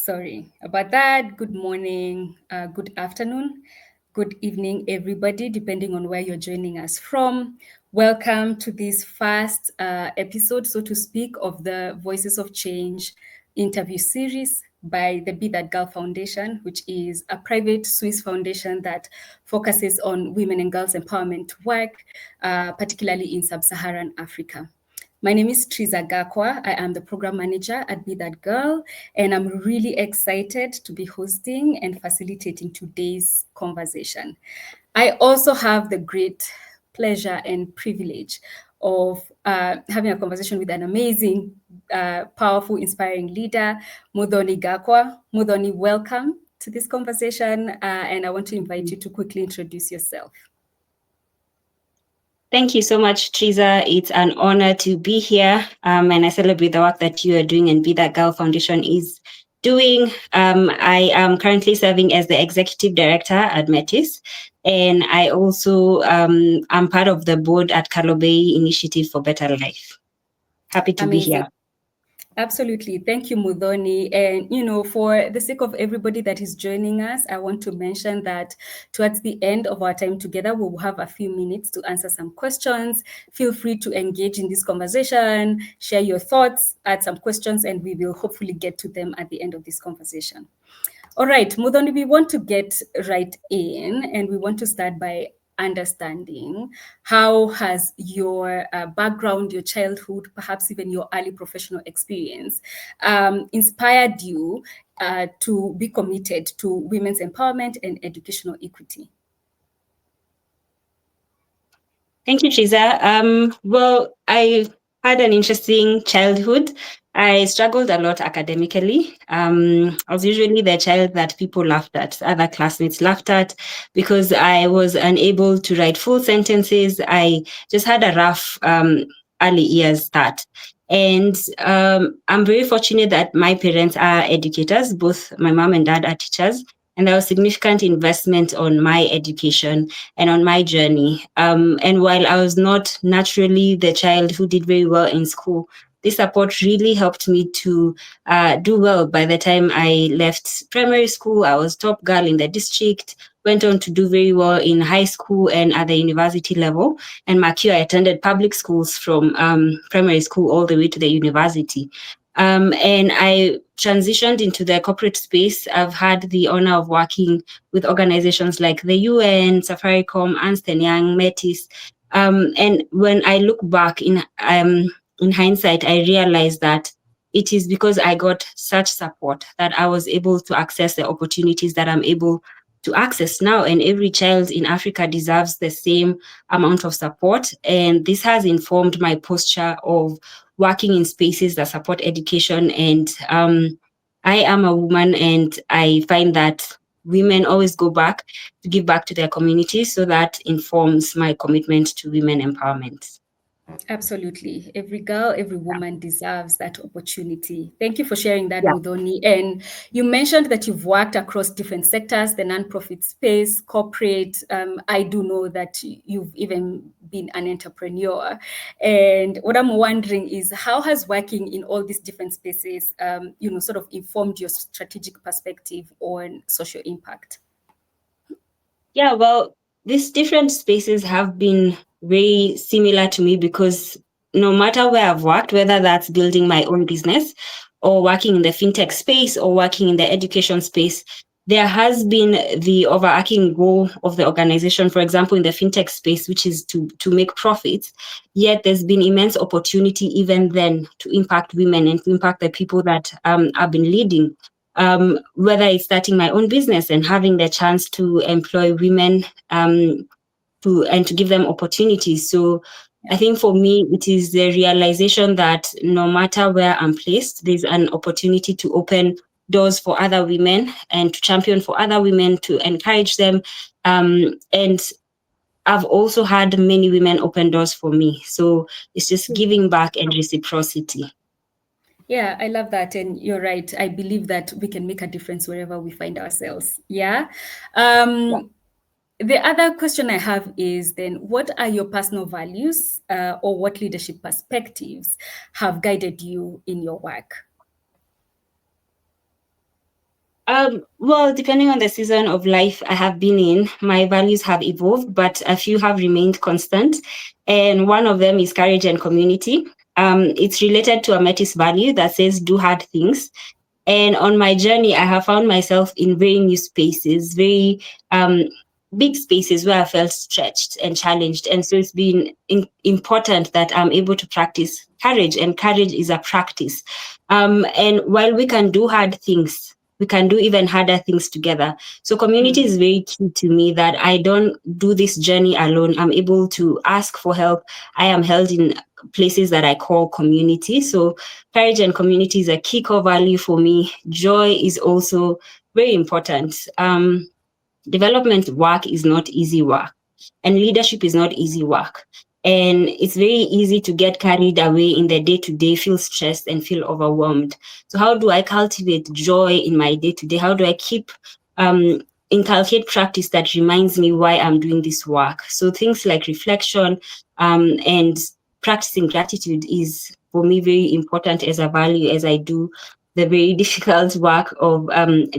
Sorry about that. Good morning, good afternoon, good evening, everybody, depending on where you're joining us from. Welcome to this first episode, so to speak, of the Voices of Change interview series by the Be That Girl Foundation, which is a private Swiss foundation that focuses on women and girls empowerment work, particularly in sub-Saharan Africa. My name is Trizah Gakwa. I am the program manager at Be That Girl, and I'm really excited to be hosting and facilitating today's conversation. I also have the great pleasure and privilege of having a conversation with an amazing, powerful, inspiring leader, Muthoni Gakwa. Muthoni, welcome to this conversation, and I want to invite you to quickly introduce yourself. Thank you so much, Trizah. It's an honor to be here, and I celebrate the work that you are doing and Be That Girl Foundation is doing. I am currently serving as the executive director at Metis, and I also am part of the board at Kalobeyei Initiative for Better Life. Happy to be here. Absolutely. Thank you, Muthoni. And, for the sake of everybody that is joining us, I want to mention that towards the end of our time together, we will have a few minutes to answer some questions. Feel free to engage in this conversation, share your thoughts, add some questions, and we will hopefully get to them at the end of this conversation. All right, Muthoni, we want to get right in, and we want to start by understanding how has your background, your childhood, perhaps even your early professional experience inspired you to be committed to women's empowerment and educational equity? Thank you, Trizah. Well, I had an interesting childhood. I struggled a lot academically. I was usually the child that people laughed at, other classmates laughed at, because I was unable to write full sentences. I just had a rough early years start. And I'm very fortunate that my parents are educators. Both my mom and dad are teachers. And there was significant investment on my education and on my journey. And while I was not naturally the child who did very well in school, this support really helped me to do well. By the time I left primary school, I was top girl in the district, went on to do very well in high school and at the university level. And Makio, I attended public schools from primary school all the way to the university. And I transitioned into the corporate space. I've had the honor of working with organizations like the UN, Safaricom, Ernst & Young, Metis. And when I look back in hindsight, I realized that it is because I got such support that I was able to access the opportunities that I'm able to access now. And every child in Africa deserves the same amount of support. And this has informed my posture of working in spaces that support education. And I am a woman, and I find that women always go back to give back to their communities. So that informs my commitment to women empowerment. Absolutely. Every girl, every woman deserves that opportunity. Thank you for sharing that, Muthoni. And you mentioned that you've worked across different sectors, the nonprofit space, corporate. I do know that you've even been an entrepreneur. And what I'm wondering is how has working in all these different spaces, sort of informed your strategic perspective on social impact? Yeah, well, these different spaces have been very similar to me because no matter where I've worked, whether that's building my own business or working in the fintech space or working in the education space, there has been the overarching goal of the organization, for example, in the fintech space, which is to make profits. Yet there's been immense opportunity even then to impact women and to impact the people that I've been leading. Whether it's starting my own business and having the chance to employ women to give them opportunities. So I think for me, it is the realization that no matter where I'm placed, there's an opportunity to open doors for other women and to champion for other women, to encourage them. And I've also had many women open doors for me. So it's just giving back and reciprocity. Yeah, I love that. And you're right. I believe that we can make a difference wherever we find ourselves. Yeah. The other question I have is then, what are your personal values or what leadership perspectives have guided you in your work? Well, depending on the season of life I have been in, my values have evolved, but a few have remained constant. And one of them is courage and community. It's related to a Metis value that says do hard things. And on my journey, I have found myself in very new spaces, very um, big spaces where I felt stretched and challenged. And so it's been important that I'm able to practice courage, and courage is a practice. And while we can do hard things, we can do even harder things together. So community is very key to me, that I don't do this journey alone. I'm able to ask for help. I am held in places that I call community. So courage and community is a key core value for me. Joy is also very important. Development work is not easy work, and leadership is not easy work. And it's very easy to get carried away in the day to day, feel stressed and feel overwhelmed. So, how do I cultivate joy in my day to day? How do I keep inculcate practice that reminds me why I'm doing this work? So, things like reflection and practicing gratitude is for me very important as a value, as I do the very difficult work of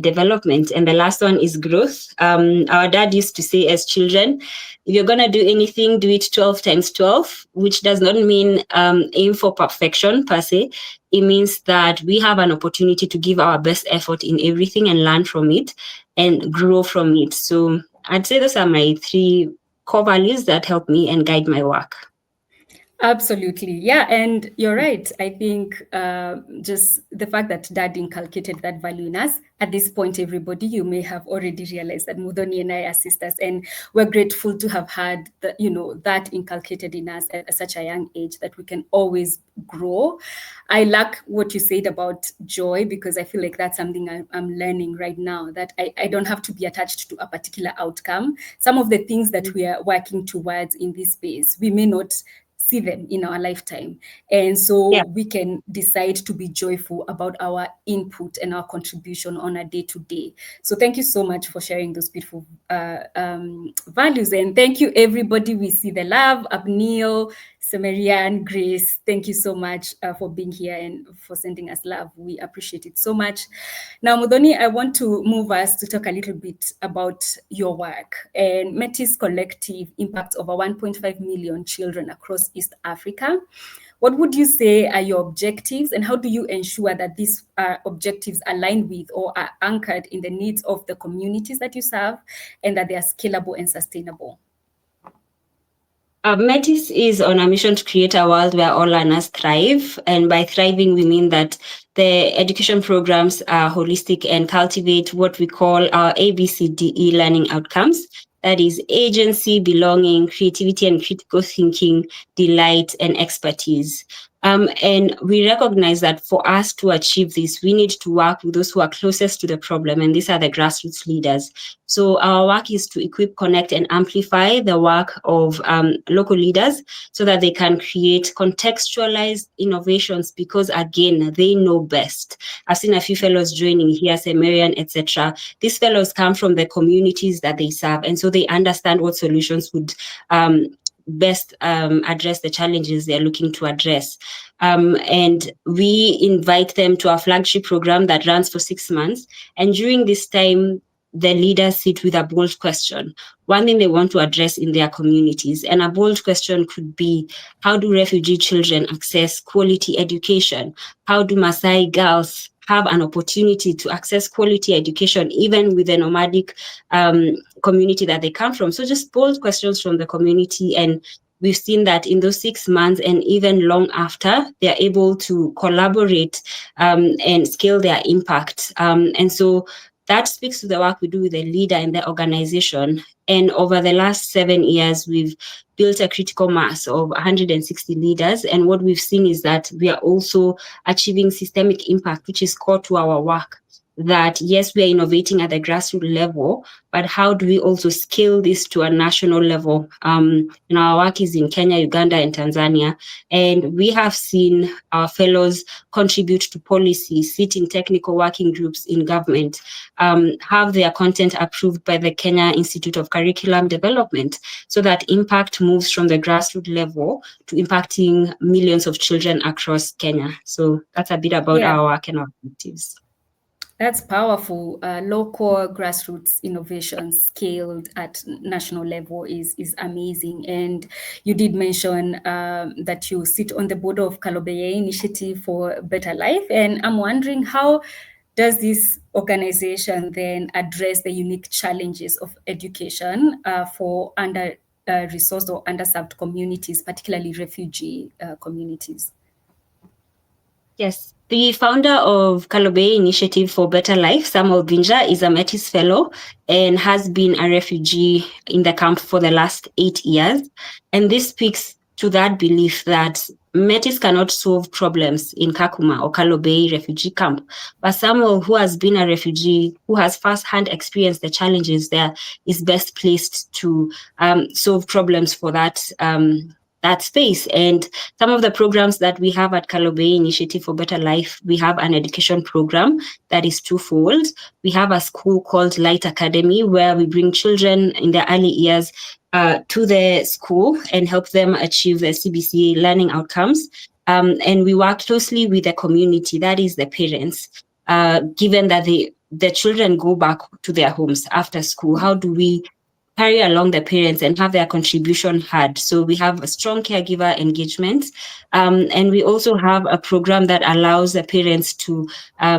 development. And the last one is growth. Our dad used to say as children, if you're going to do anything, do it 12 times 12, which does not mean aim for perfection per se. It means that we have an opportunity to give our best effort in everything and learn from it and grow from it. So I'd say those are my three core values that help me and guide my work. Absolutely. Yeah. And you're right. I think just the fact that dad inculcated that value in us, at this point, everybody, you may have already realized that Muthoni and I are sisters, and we're grateful to have had the, that inculcated in us at such a young age, that we can always grow. I like what you said about joy, because I feel like that's something I'm learning right now, that I don't have to be attached to a particular outcome. Some of the things that we are working towards in this space, we may not see them in our lifetime. And so Yeah. we can decide to be joyful about our input and our contribution on a day to day. So thank you so much for sharing those beautiful values. And thank you, everybody. We see the love. Abneil, Samarian, Grace, thank you so much for being here and for sending us love. We appreciate it so much. Now, Muthoni, I want to move us to talk a little bit about your work. And Metis Collective impacts over 1.5 million children across East Africa. What would you say are your objectives, and how do you ensure that these objectives align with or are anchored in the needs of the communities that you serve, and that they are scalable and sustainable? Metis is on a mission to create a world where all learners thrive. And by thriving, we mean that the education programs are holistic and cultivate what we call our ABCDE learning outcomes. That is agency, belonging, creativity and critical thinking, delight, and expertise. And we recognize that for us to achieve this, we need to work with those who are closest to the problem, and these are the grassroots leaders. So our work is to equip, connect, and amplify the work of local leaders so that they can create contextualized innovations, because again, they know best. I've seen a few fellows joining here, Marian, etc. These fellows come from the communities that they serve, and so they understand what solutions would best address the challenges they're looking to address. And we invite them to our flagship program that runs for 6 months. And during this time, the leaders sit with a bold question, one thing they want to address in their communities. And a bold question could be, how do refugee children access quality education? How do Maasai girls have an opportunity to access quality education, even with the nomadic community that they come from? So just bold questions from the community. And we've seen that in those 6 months and even long after, they're able to collaborate and scale their impact. And so that speaks to the work we do with the leader in the organization. And over the last 7 years, we've built a critical mass of 160 leaders. And what we've seen is that we are also achieving systemic impact, which is core to our work. That yes, we are innovating at the grassroots level, but how do we also scale this to a national level? Our work is in Kenya, Uganda, and Tanzania, and we have seen our fellows contribute to policy, sit in technical working groups in government, have their content approved by the Kenya Institute of Curriculum Development, so that impact moves from the grassroots level to impacting millions of children across Kenya. So that's a bit about our work and our objectives. That's powerful. Local grassroots innovation scaled at national level is amazing. And you did mention that you sit on the board of Kalobeyei Initiative for Better Life. And I'm wondering, how does this organization then address the unique challenges of education for under resourced or underserved communities, particularly refugee communities? Yes. The founder of Kalobeyei Initiative for Better Life, Samuel Binja, is a Metis fellow and has been a refugee in the camp for the last 8 years. And this speaks to that belief that Metis cannot solve problems in Kakuma or Kalobeyei refugee camp. But Samuel, who has been a refugee, who has firsthand experienced the challenges there, is best placed to solve problems for that space. And some of the programs that we have at Kalobeyei Initiative for Better Life, we have an education program that is twofold. We have a school called Light Academy, where we bring children in their early years to the school and help them achieve the CBC learning outcomes. And we work closely with the community, that is the parents, given that the children go back to their homes after school. How do we carry along the parents and have their contribution heard? So we have a strong caregiver engagement. And we also have a program that allows the parents to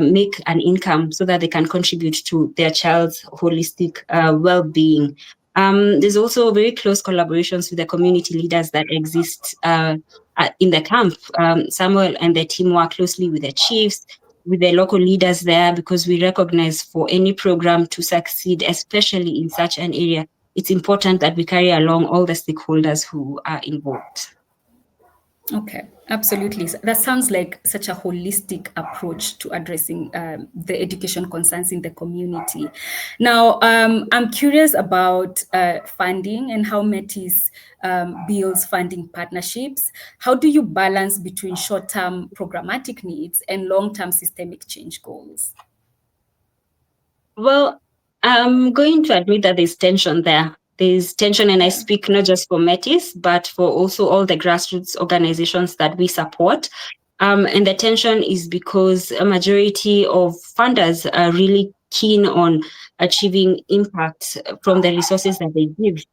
make an income so that they can contribute to their child's holistic well-being. There's also very close collaborations with the community leaders that exist in the camp. Samuel and the team work closely with the chiefs, with the local leaders there, because we recognize for any program to succeed, especially in such an area, it's important that we carry along all the stakeholders who are involved. Okay, absolutely. That sounds like such a holistic approach to addressing the education concerns in the community. Now, I'm curious about funding and how Metis builds funding partnerships. How do you balance between short-term programmatic needs and long-term systemic change goals? Well, I'm going to admit that there's tension there. There's tension, and I speak not just for Metis, but for also all the grassroots organizations that we support. And the tension is because a majority of funders are really keen on achieving impact from the resources that they give,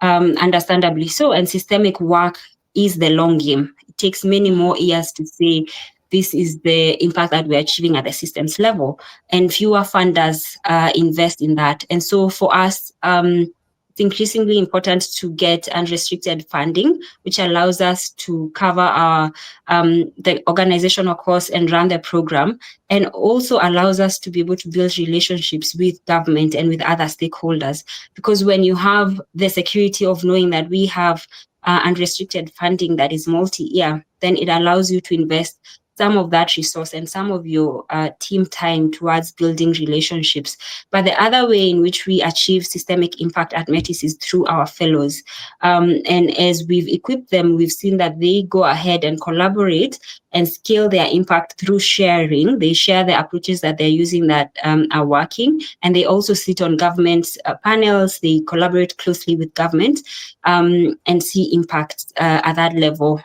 understandably so. And systemic work is the long game. It takes many more years to say this is the impact that we're achieving at the systems level, and fewer funders invest in that. And so for us, it's increasingly important to get unrestricted funding, which allows us to cover our the organizational costs and run the program, and also allows us to be able to build relationships with government and with other stakeholders. Because when you have the security of knowing that we have unrestricted funding that is multi-year, then it allows you to invest some of that resource and some of your team time towards building relationships. But the other way in which we achieve systemic impact at Metis is through our fellows. And as we've equipped them, we've seen that they go ahead and collaborate and scale their impact through sharing. They share the approaches that they're using that are working. And they also sit on government panels. They collaborate closely with government and see impact at that level.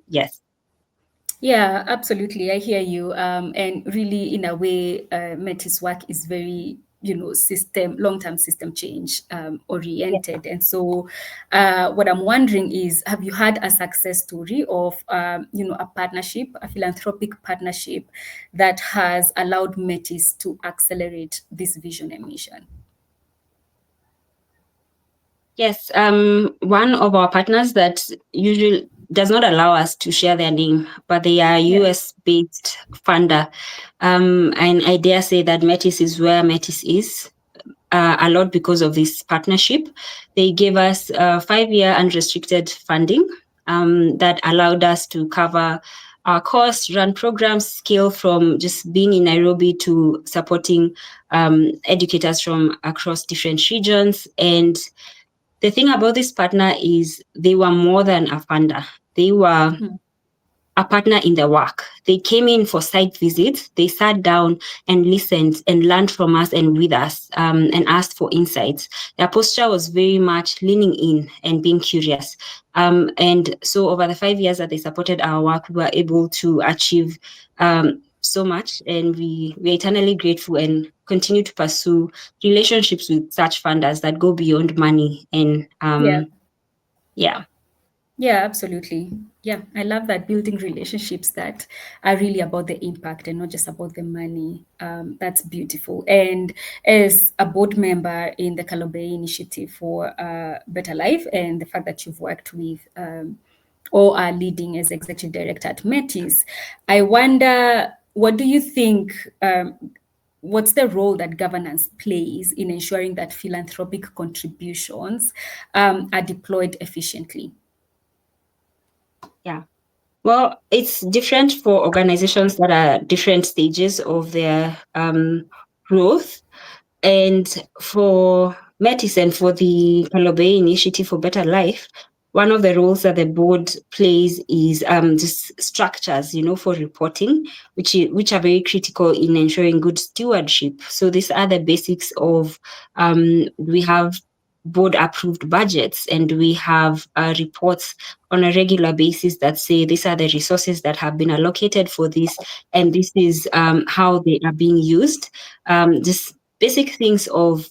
Yes. Yeah, absolutely. I hear you. And really, in a way, Metis work is very, long-term system change oriented. And so, what I'm wondering is, have you had a success story of, a partnership, a philanthropic partnership that has allowed Metis to accelerate this vision and mission? Yes, one of our partners that usually does not allow us to share their name, but they are US-based funder. And I dare say that Metis is where Metis is a lot because of this partnership. They gave us 5-year unrestricted funding that allowed us to cover our costs, run programs, scale from just being in Nairobi to supporting educators from across different regions. And the thing about this partner is they were more than a funder. They were a partner in the work. They came in for site visits. They sat down and listened and learned from us and with us and asked for insights. Their posture was very much leaning in and being curious. And so over the 5 years that they supported our work, we were able to achieve so much, and we're eternally grateful and continue to pursue relationships with such funders that go beyond money. And Yeah. yeah. Yeah, absolutely. Yeah, I love that, building relationships that are really about the impact and not just about the money. That's beautiful. And as a board member in the Kalobeyei initiative for Better Life, and the fact that you've worked with or are leading as executive director at Metis, I wonder, what do you think? What's the role that governance plays in ensuring that philanthropic contributions are deployed efficiently? Yeah. Well, it's different for organizations that are different stages of their growth. And for Metis and for the Kalobeyei Initiative for Better Life, one of the roles that the board plays is just structures, for reporting, which are very critical in ensuring good stewardship. So these are the basics of we have board approved budgets, and we have reports on a regular basis that say these are the resources that have been allocated for this, and this is how they are being used. Just basic things of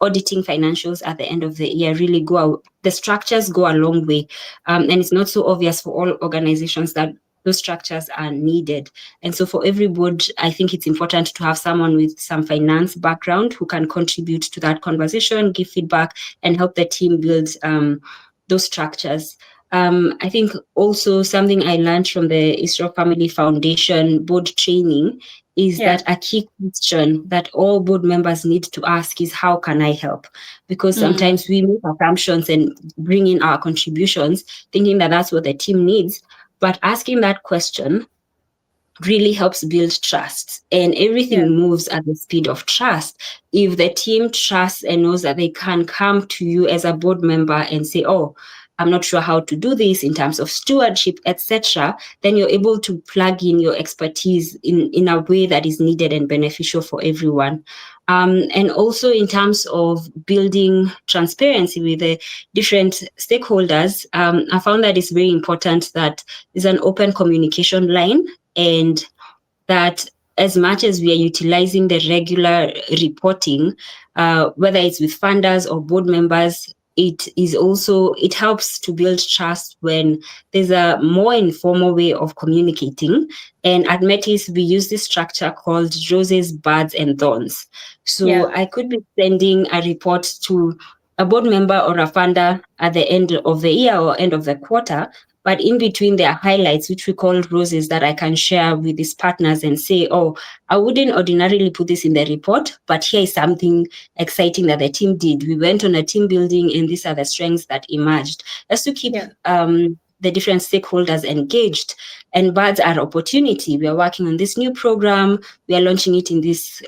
auditing financials at the end of the year really go out. The structures go a long way, and it's not so obvious for all organizations that those structures are needed. And so for every board, I think it's important to have someone with some finance background who can contribute to that conversation, give feedback, and help the team build those structures. I think also something I learned from the Israel Family Foundation board training is Yeah. that a key question that all board members need to ask is, how can I help? Because Mm, sometimes we make assumptions and bring in our contributions thinking that that's what the team needs. But asking that question really helps build trust, and yeah. everything moves at the speed of trust. If the team trusts and knows that they can come to you as a board member and say, oh, I'm not sure how to do this in terms of stewardship, etc., then you're able to plug in your expertise in a way that is needed and beneficial for everyone. And also in terms of building transparency with the different stakeholders, I found that it's very important that there's an open communication line, and that as much as we are utilizing the regular reporting, whether it's with funders or board members, it helps to build trust when there's a more informal way of communicating. And at Metis, we use this structure called roses, buds, and thorns. So Yeah. I could be sending a report to a board member or a funder at the end of the year or end of the quarter, but in between, there are highlights, which we call roses, that I can share with these partners and say, oh, I wouldn't ordinarily put this in the report, but here is something exciting that the team did. We went on a team building, and these are the strengths that emerged. Just to keep Yeah. the different stakeholders engaged. And buds are opportunity. We are working on this new program. We are launching it in this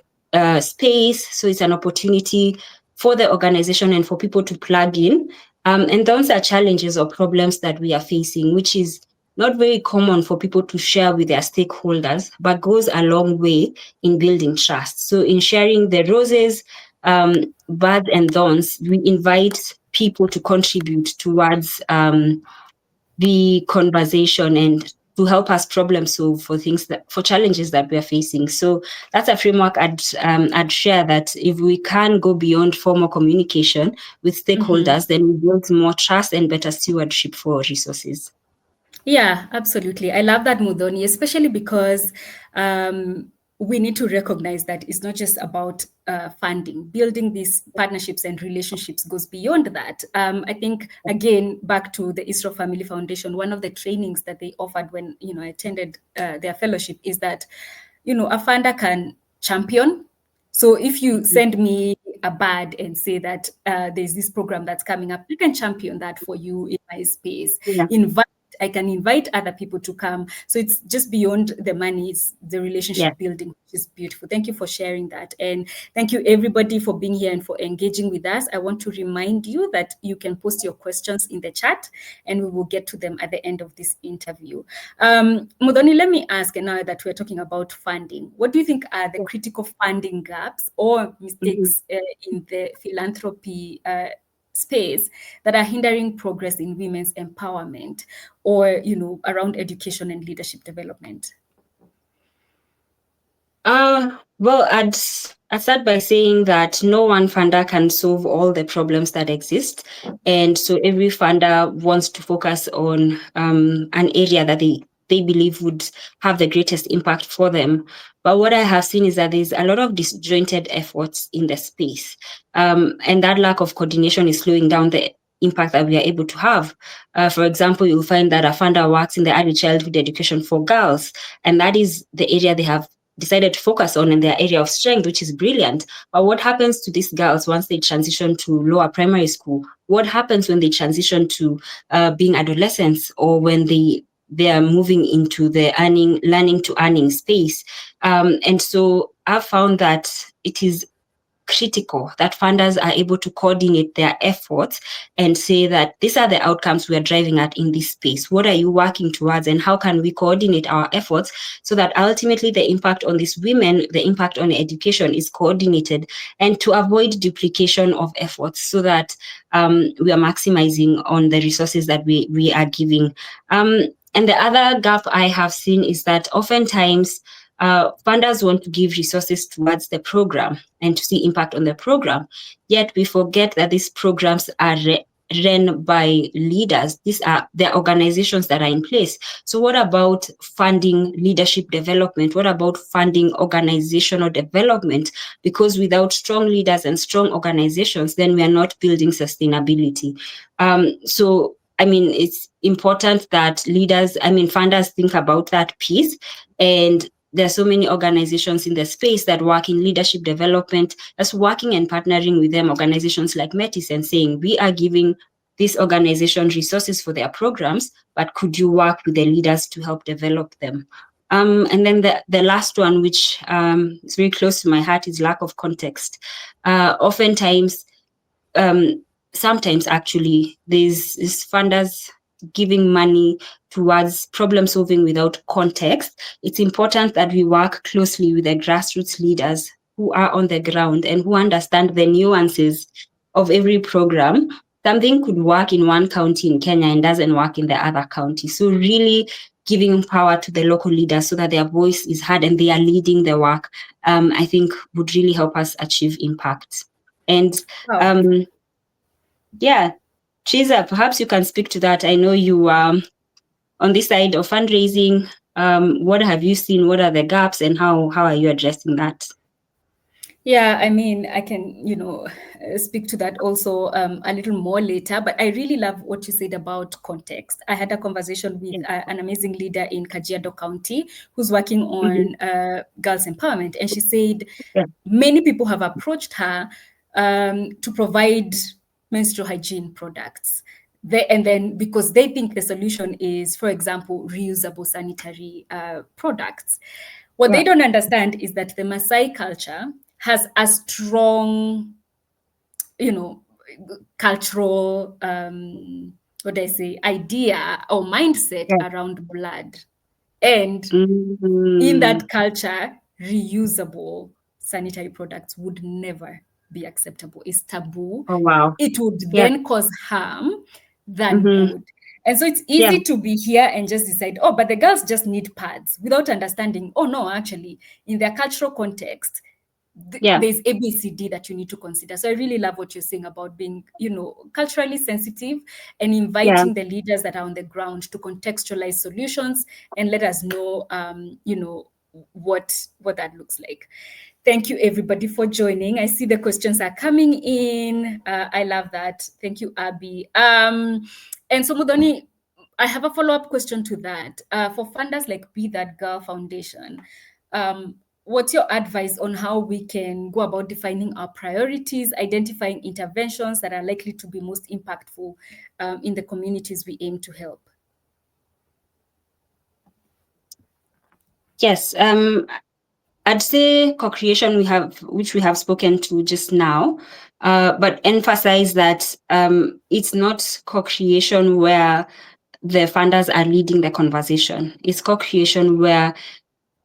space. So it's an opportunity for the organization and for people to plug in, and those are challenges or problems that we are facing, which is not very common for people to share with their stakeholders, but goes a long way in building trust. So in sharing the roses, buds, and thorns, we invite people to contribute towards the conversation and to help us problem solve for challenges that we are facing. So that's a framework I'd share, that if we can go beyond formal communication with Mhm. stakeholders, then we build more trust and better stewardship for resources. Yeah, absolutely. I love that, Muthoni, especially because we need to recognize that it's not just about funding. Building these partnerships and relationships goes beyond that. I think, again, back to the Israel Family Foundation, one of the trainings that they offered when I attended their fellowship is that a funder can champion. So if you send me a bad and say that there's this program that's coming up, I can champion that for you in my space. Yeah, Invite I can invite other people to come. So it's just beyond the money, it's the yeah. relationship building, which is beautiful. Thank you for sharing that. And thank you, everybody, for being here and for engaging with us. I want to remind you that you can post your questions in the chat and we will get to them at the end of this interview. Muthoni, let me ask, and now that we're talking about funding, what do you think are the critical funding gaps or Mhm. mistakes in the philanthropy space that are hindering progress in women's empowerment or around education and leadership development? Well, I'd start by saying that no one funder can solve all the problems that exist. And so every funder wants to focus on an area that they believe would have the greatest impact for them. But what I have seen is that there's a lot of disjointed efforts in the space. And that lack of coordination is slowing down the impact that we are able to have. For example, you'll find that a funder works in the early childhood education for girls, and that is the area they have decided to focus on in their area of strength, which is brilliant. But what happens to these girls once they transition to lower primary school? What happens when they transition to being adolescents, or when they are moving into the learning to earning space? And so I've found that it is critical that funders are able to coordinate their efforts and say that these are the outcomes we are driving at in this space. What are you working towards, and how can we coordinate our efforts so that ultimately the impact on these women, the impact on education is coordinated, and to avoid duplication of efforts so that we are maximizing on the resources that we are giving. And the other gap I have seen is that oftentimes funders want to give resources towards the program and to see impact on the program. Yet we forget that these programs are run by leaders. These are the organizations that are in place. So what about funding leadership development? What about funding organizational development? Because without strong leaders and strong organizations, then we are not building sustainability. So I mean, it's important that funders think about that piece. And there are so many organizations in the space that work in leadership development, that's working and partnering with them, organizations like Metis, and saying, we are giving this organization resources for their programs, but could you work with the leaders to help develop them? And then the last one, which is very close to my heart, is lack of context. Oftentimes, sometimes actually, there's funders giving money towards problem solving without context. It's important that we work closely with the grassroots leaders who are on the ground and who understand the nuances of every program. Something could work in one county in Kenya and doesn't work in the other county. So really giving power to the local leaders so that their voice is heard and they are leading the work, I think would really help us achieve impact. And Wow. yeah, Trizah, perhaps you can speak to that. I know you on this side of fundraising. What have you seen? What are the gaps, and how are you addressing that? Yeah, I mean, I can, speak to that also a little more later, but I really love what you said about context. I had a conversation with Yeah. an amazing leader in Kajiado County who's working Mm-hmm. on girls' empowerment. And she said Yeah. many people have approached her to provide menstrual hygiene products. And then because they think the solution is, for example, reusable sanitary products. What they Yeah. don't understand is that the Maasai culture has a strong, cultural, what do I say, idea or mindset Yeah. around blood. And in Mm-hmm. that culture, reusable sanitary products would never be acceptable. It's taboo. Oh wow. It would Yeah. then cause harm than Mm-hmm. good. And so it's Yeah. easy to be here and just decide, oh, but the girls just need pads without understanding, oh, no, actually, in their cultural context, Yeah. there's ABCD that you need to consider. So I really love what you're saying about being, culturally sensitive and Yeah. inviting the leaders that are on the ground to contextualize solutions and let us know, what that looks like. Thank you, everybody, for joining. I see the questions are coming in. I love that. Thank you, Abby. And so, Muthoni, I have a follow-up question to that. For funders like Be That Girl Foundation, what's your advice on how we can go about defining our priorities, identifying interventions that are likely to be most impactful in the communities we aim to help? Yes. I'd say co-creation which we have spoken to just now, but emphasize that it's not co-creation where the funders are leading the conversation. It's co-creation where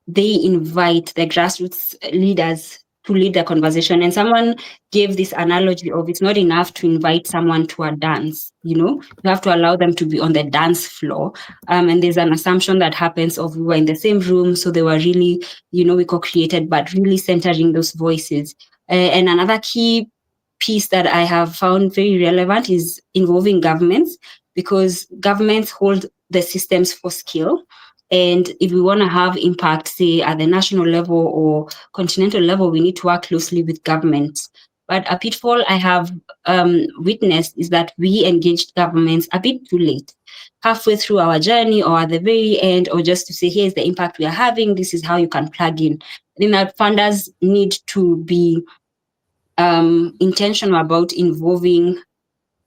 they invite the grassroots leaders to lead the conversation. And someone gave this analogy of it's not enough to invite someone to a dance, you have to allow them to be on the dance floor. And there's an assumption that happens of we were in the same room, so they were really, we co-created, but really centering those voices. And another key piece that I have found very relevant is involving governments, because governments hold the systems for skill. And if we want to have impact, say, at the national level or continental level, we need to work closely with governments. But a pitfall I have witnessed is that we engaged governments a bit too late, halfway through our journey or at the very end, or just to say, here's the impact we are having, this is how you can plug in. I think that funders need to be intentional about involving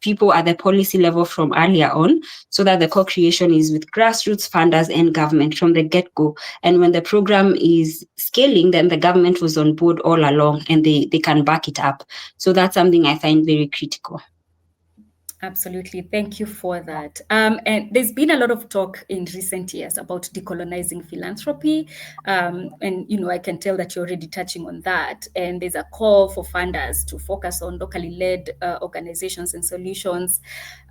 people at the policy level from earlier on, so that the co-creation is with grassroots funders and government from the get-go. And when the program is scaling, then the government was on board all along and they can back it up. So that's something I find very critical. Absolutely. Thank you for that. And there's been a lot of talk in recent years about decolonizing philanthropy. And, I can tell that you're already touching on that. And there's a call for funders to focus on locally led organizations and solutions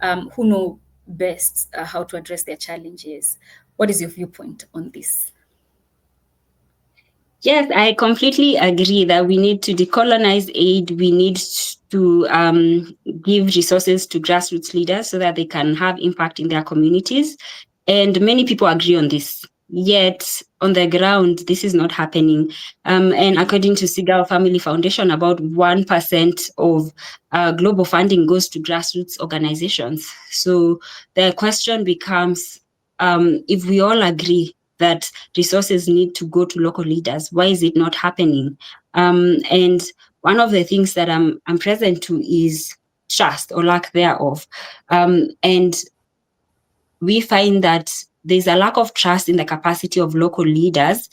who know best how to address their challenges. What is your viewpoint on this? Yes, I completely agree that we need to decolonize aid. We need to give resources to grassroots leaders so that they can have impact in their communities. And many people agree on this. Yet on the ground, this is not happening. And according to Seagal Family Foundation, about 1% of global funding goes to grassroots organizations. So the question becomes, if we all agree that resources need to go to local leaders, why is it not happening? And one of the things that I'm present to is trust or lack thereof. And we find that there's a lack of trust in the capacity of local leaders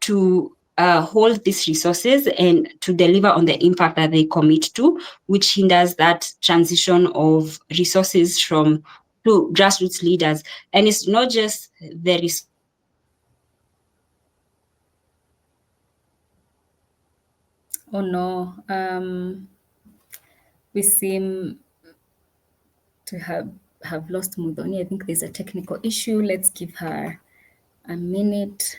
to hold these resources and to deliver on the impact that they commit to, which hinders that transition of resources to grassroots leaders. And it's not just the Oh no, we seem to have lost Muthoni. I think there's a technical issue. Let's give her a minute.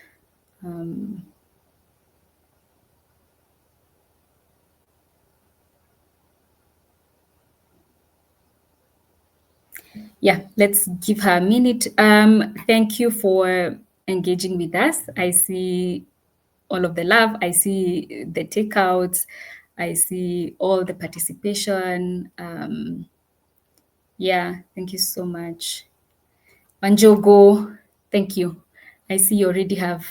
Yeah, let's give her a minute. Thank you for engaging with us. I see all of the love. I see the takeouts. I see all the participation. Yeah, thank you so much. Manjogo, thank you. I see you already have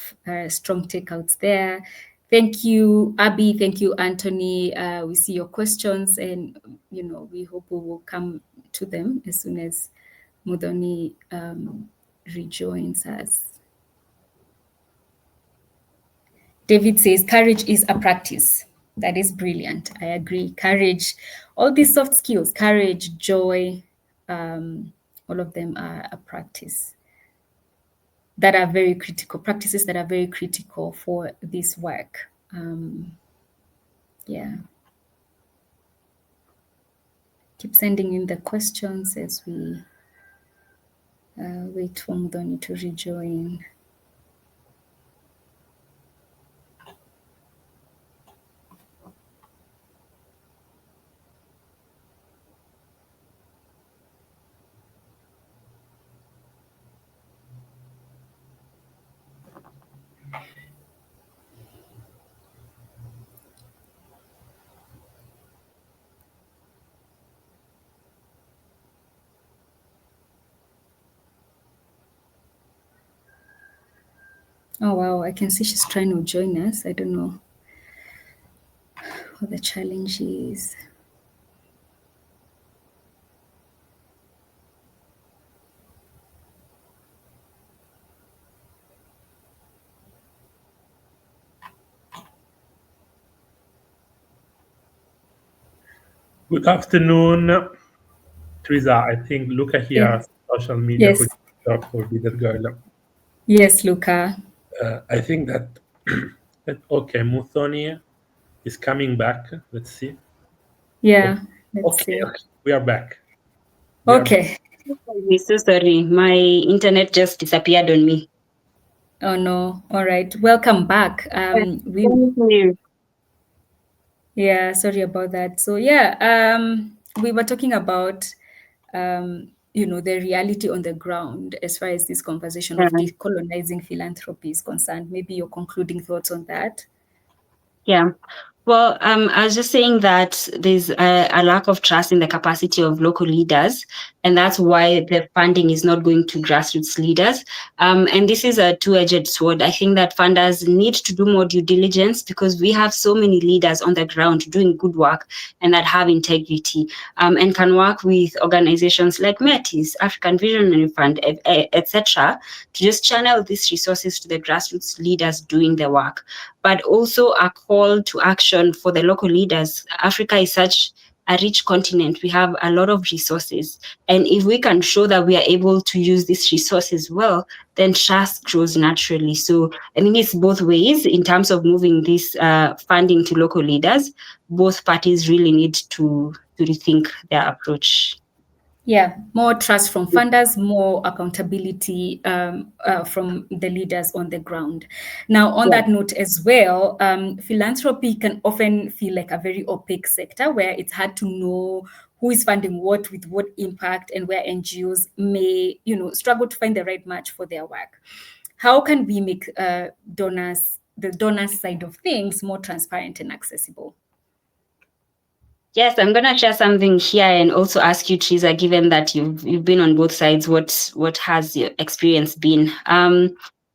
strong takeouts there. Thank you, Abby. Thank you, Anthony. We see your questions, and we hope we will come to them as soon as Muthoni rejoins us. David says, courage is a practice. That is brilliant. I agree. Courage, all these soft skills, courage, joy, all of them are a practice that are very critical, practices that are very critical for this work. Yeah. Keep sending in the questions as we wait for Muthoni to rejoin. Oh, wow. I can see she's trying to join us. I don't know what the challenge is. Good afternoon, Trizah. I think Luca here, Yeah. social media Yes. for Leader Girl. Yes, Luca. I think that, okay, Muthoni is coming back. Let's see. Yeah, let's Okay, see. okay. We are back. Okay. I'm so sorry. My internet just disappeared on me. Oh no. All right. Welcome back. We Thank you. Yeah, sorry about that. So yeah, we were talking about the reality on the ground as far as this conversation of Yeah. decolonizing philanthropy is concerned. Maybe your concluding thoughts on that. Yeah. Well, I was just saying that there's a lack of trust in the capacity of local leaders, and that's why the funding is not going to grassroots leaders. And this is a two-edged sword. I think that funders need to do more due diligence because we have so many leaders on the ground doing good work and that have integrity, and can work with organizations like Metis, African Visionary Fund, etc., to just channel these resources to the grassroots leaders doing the work, but also a call to action for the local leaders. Africa is such a rich continent. We have a lot of resources. And if we can show that we are able to use these resources well, then trust grows naturally. So I think it's both ways in terms of moving this funding to local leaders. Both parties really need to rethink their approach. Yeah, more trust from funders, more accountability from the leaders on the ground. Now, on Yeah. that note as well, philanthropy can often feel like a very opaque sector where it's hard to know who is funding what with what impact, and where NGOs may, struggle to find the right match for their work. How can we make the donors side of things, more transparent and accessible? Yes, I'm gonna share something here and also ask you, Trizah, given that you've been on both sides, what has your experience been?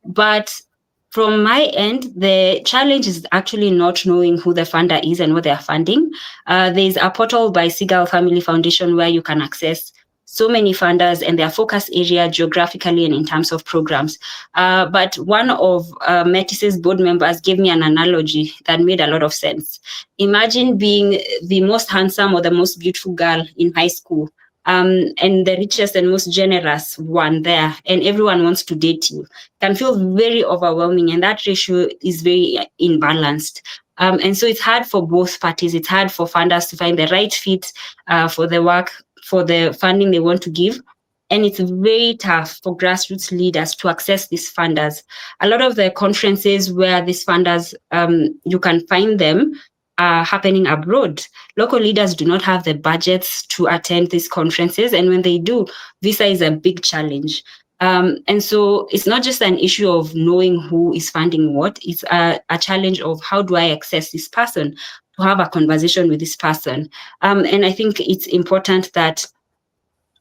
But from my end, the challenge is actually not knowing who the funder is and what they are funding. There's a portal by Seagull Family Foundation where you can access so many funders and their focus area geographically and in terms of programs. But one of Metis's board members gave me an analogy that made a lot of sense. Imagine being the most handsome or the most beautiful girl in high school, and the richest and most generous one there, and everyone wants to date you. Can feel very overwhelming, and that ratio is very imbalanced. And so it's hard for both parties. It's hard for funders to find the right fit for the work, for the funding they want to give. And it's very tough for grassroots leaders to access these funders. A lot of the conferences where these funders, you can find them, are happening abroad. Local leaders do not have the budgets to attend these conferences. And when they do, visa is a big challenge. And so it's not just an issue of knowing who is funding what, it's a challenge of how do I access this person to have a conversation with this person. And I think it's important that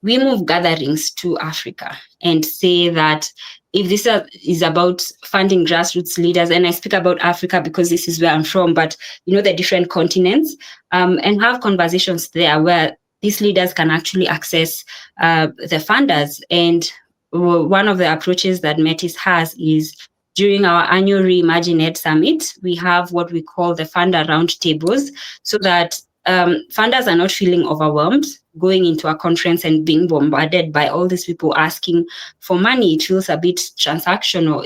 we move gatherings to Africa and say that if this is about funding grassroots leaders, and I speak about Africa because this is where I'm from, but the different continents, and have conversations there where these leaders can actually access the funders. And one of the approaches that Metis has is during our annual Reimagine Ed Summit, we have what we call the funder roundtables, so that funders are not feeling overwhelmed going into a conference and being bombarded by all these people asking for money. It feels a bit transactional.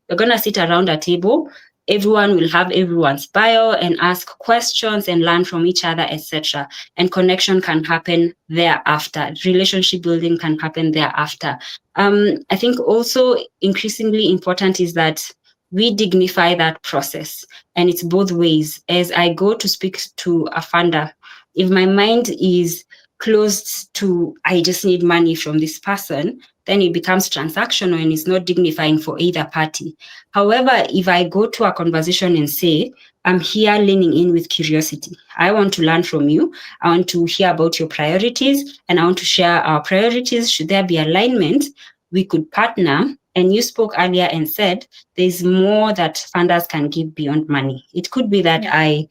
We're going to sit around a table. Everyone will have everyone's bio and ask questions and learn from each other, etc. And connection can happen thereafter. Relationship building can happen thereafter. I think also increasingly important is that we dignify that process. And it's both ways. As I go to speak to a funder, if my mind is closed to, I just need money from this person, then it becomes transactional and it's not dignifying for either party. However, if I go to a conversation and say, I'm here leaning in with curiosity. I want to learn from you. I want to hear about your priorities and I want to share our priorities. Should there be alignment, we could partner. And you spoke earlier and said there's more that funders can give beyond money. It could be that I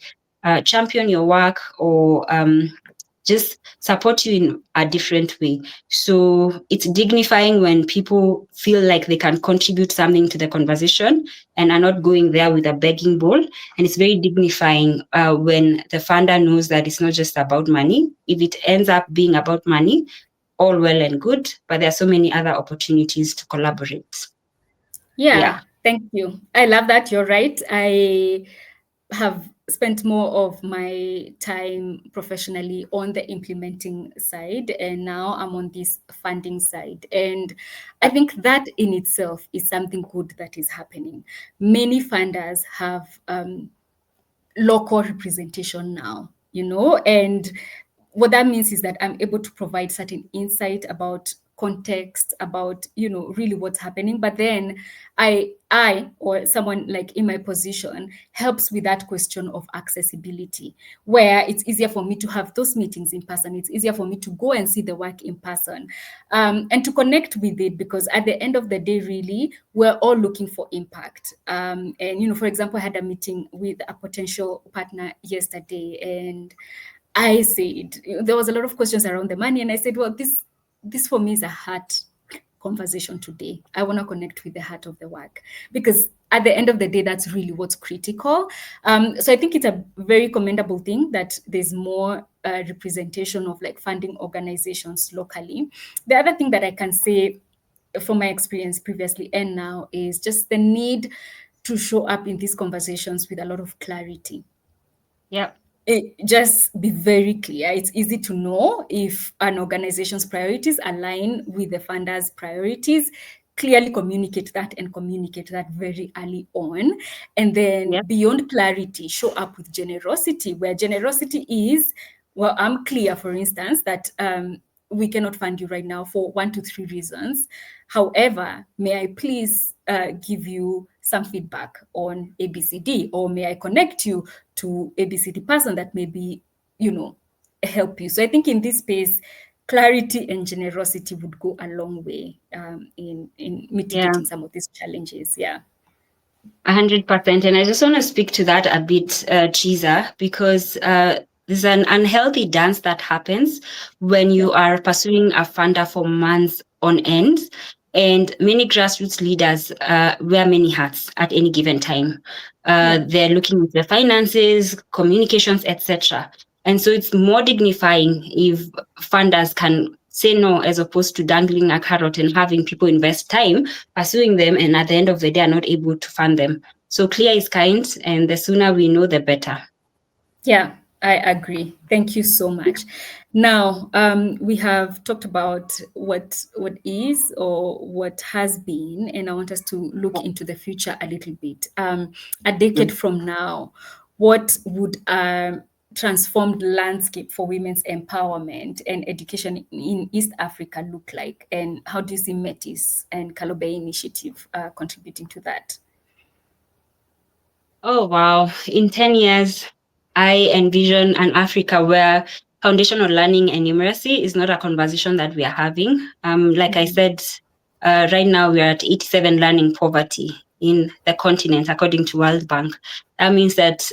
champion your work or just support you in a different way. So it's dignifying when people feel like they can contribute something to the conversation and are not going there with a begging bowl. And it's very dignifying when the funder knows that it's not just about money. If it ends up being about money, all well and good, but there are so many other opportunities to collaborate. Yeah, thank you. I love that. You're right. have spent more of my time professionally on the implementing side, and now I'm on this funding side. And I think that in itself is something good that is happening. Many funders have local representation now, and what that means is that I'm able to provide certain insight about context, about really what's happening. But then I or someone like in my position helps with that question of accessibility, where it's easier for me to have those meetings in person. It's easier for me to go and see the work in person, and to connect with it, because at the end of the day, really, we're all looking for impact. And for example, I had a meeting with a potential partner yesterday, and I said, there was a lot of questions around the money, and I said, well, this for me is a heart conversation today. I want to connect with the heart of the work, because at the end of the day, that's really what's critical. So I think it's a very commendable thing that there's more representation of like funding organizations locally. The other thing that I can say from my experience previously and now is just the need to show up in these conversations with a lot of clarity. Yeah. Just be very clear. It's easy to know if an organization's priorities align with the funder's priorities. Clearly communicate that, and communicate that very early on. And then beyond clarity, show up with generosity, where generosity is, well, I'm clear, for instance, that we cannot fund you right now for 1 to 3 reasons. However, may I please give you some feedback on ABCD, or may I connect you to ABCD person that maybe, help you. So I think in this space, clarity and generosity would go a long way in mitigating some of these challenges. Yeah. 100%. And I just want to speak to that a bit, Trizah, because there's an unhealthy dance that happens when you are pursuing a funder for months on end. And many grassroots leaders wear many hats at any given time. They're looking at their finances, communications, etc. And so it's more dignifying if funders can say no, as opposed to dangling a carrot and having people invest time pursuing them, and at the end of the day are not able to fund them. So clear is kind, and the sooner we know, the better. Yeah, I agree. Thank you so much. Now, we have talked about what is or what has been, and I want us to look into the future a little bit. A decade from now, what would a transformed landscape for women's empowerment and education in East Africa look like? And how do you see Metis and Kalobeyei initiative contributing to that? Oh, wow. In 10 years, I envision an Africa where foundational learning and numeracy is not a conversation that we are having. Like I said, right now we are at 87 learning poverty in the continent, according to World Bank. That means that